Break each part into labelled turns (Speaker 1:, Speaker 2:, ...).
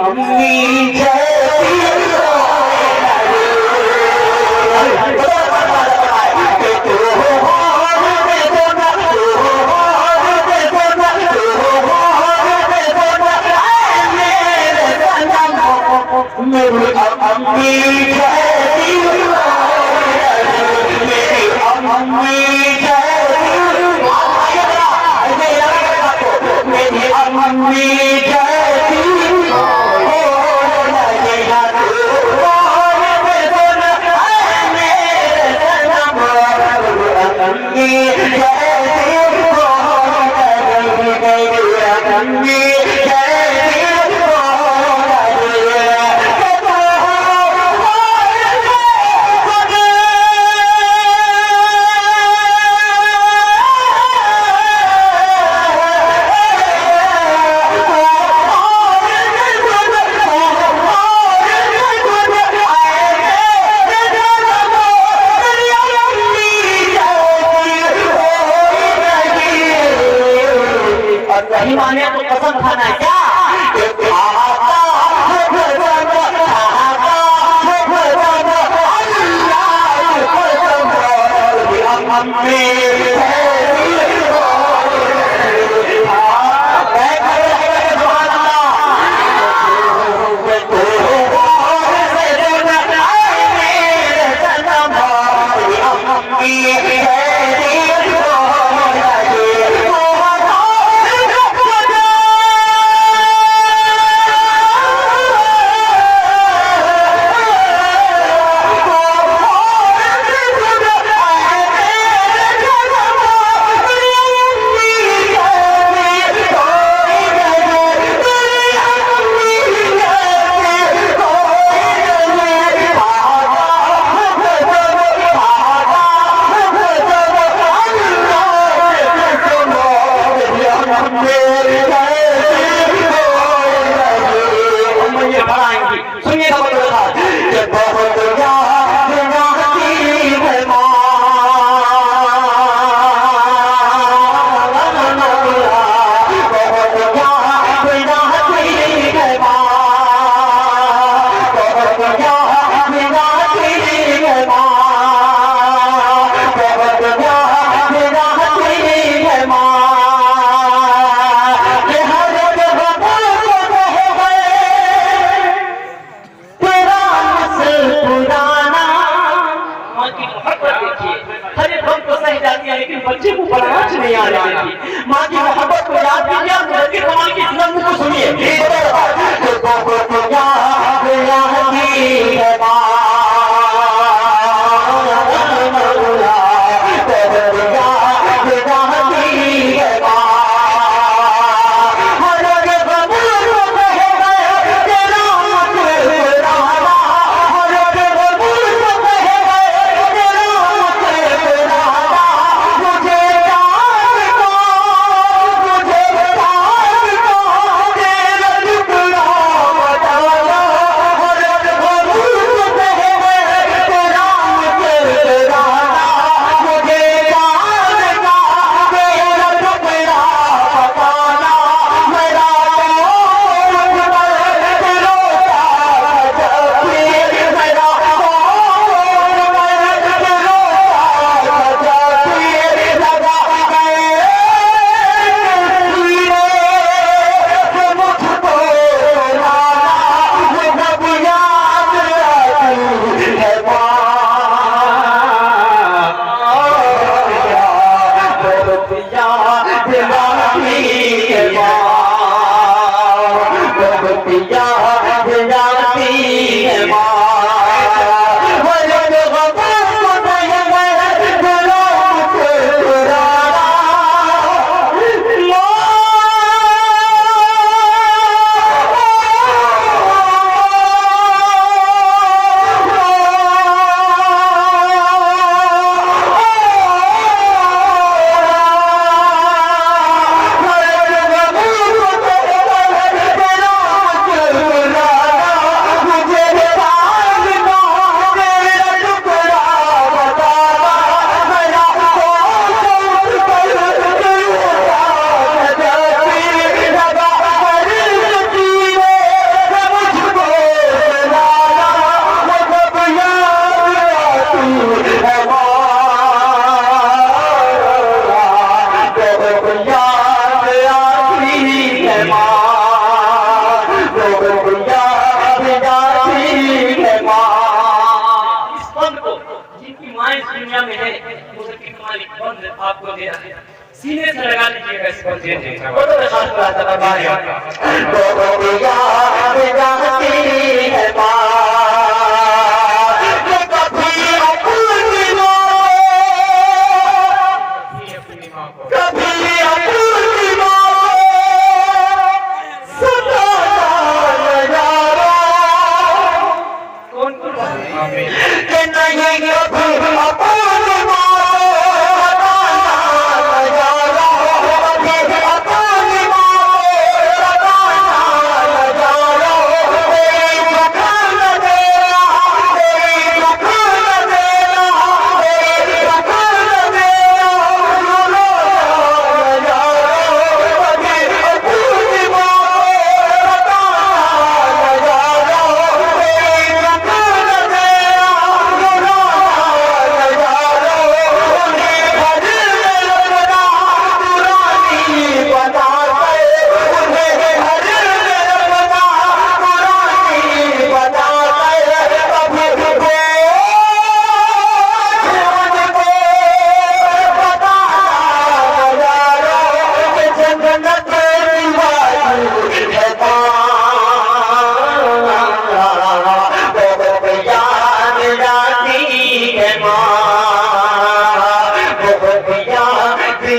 Speaker 1: अम्मी मेरी अम्मी माने तो कसम खाना है क्या? लेकिन बच्चे को पढ़ाना नहीं आ रहा है। माँ की मोहब्बत को याद कीजिए, आप नबी कमाल की इस नज़्म को सुनिए। याद आती है माँ, याद आती है माँ। इस बंद को जिनकी माँ इस दुनिया में है उसे कितना बंद आपको दे रहा है, सीने से लगा लीजिएगा इस बंद को। फोटो के साथ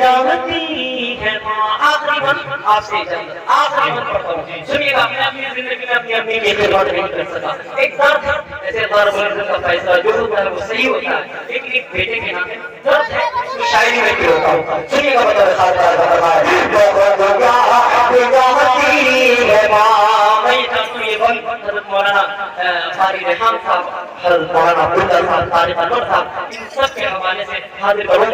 Speaker 1: याद आती है माँ, आपसे आखिरी मन पढ़ता हूँ, सुनिएगा। मैं अपनी जिंदगी में अपनी बेहतर बात नहीं कर सका, एक दर्द है, जैसे दर्द का फैसला जो होता है वो सही होता है, लेकिन एक बेटे के नाते दर्द है, उसको शायरी में क्यों होता हूँ, सुनिएगा। बता साथ ये बंद हज़रत मौलाना क़ारी रेहान साहब, हज़रत मौलाना अब्दुल्ला साहब, तारिक अनवर साहब, इन सब के हवाले से हाजिर करूँ।